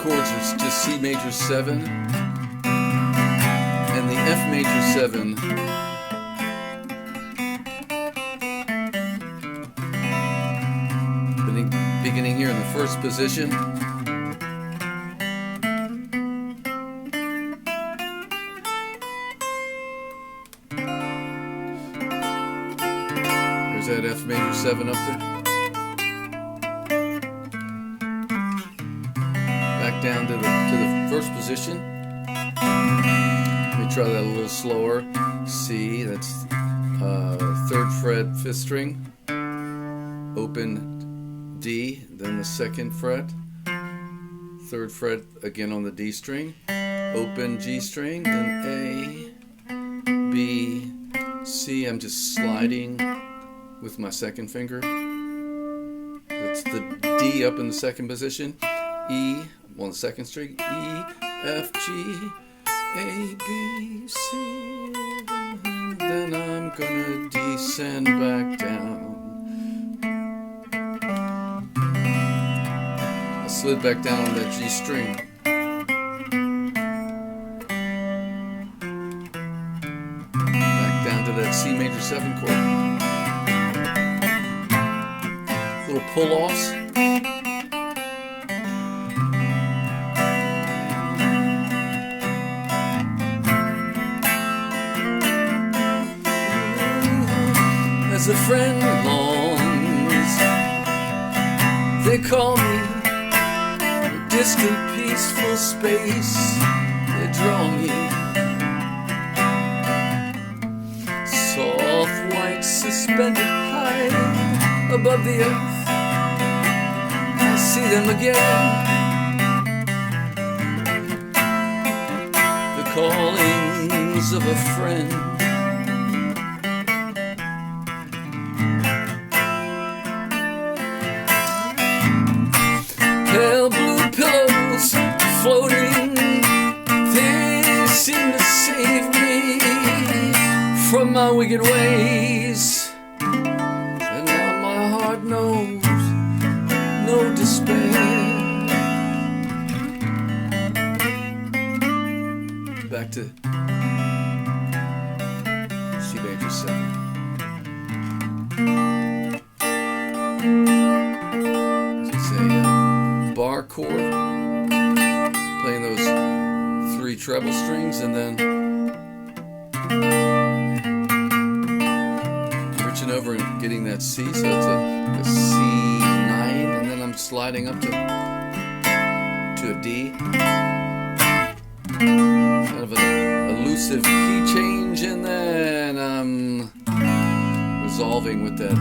chords are just C major 7 and the F major 7. Beginning here in the first position. There's that F major 7 up there. Back down to the first position. Let me try that a little slower. C, that's 3rd fret, 5th string. Open D, then the 2nd fret, 3rd fret again on the D string, open G string, then A, B, C. I'm just sliding with my 2nd finger. That's the D up in the 2nd position. E on the 2nd string. E, F, G, A, B, C. Then I'm gonna descend back down. Slid back down on that G string. Back down to that C major 7 chord. Little pull-offs. As a friend longs, they call me distant, peaceful space, they draw me. Soft white suspended high above the earth, I see them again. The callings of a friend. Pale blue pillows floating, they seem to save me from my wicked ways. And now my heart knows no despair. Back to C major 7. Bar chord, playing those 3 treble strings, and then reaching over and getting that C, so it's a C9, and then I'm sliding up to a D. Kind of an elusive key change, and then I'm resolving with that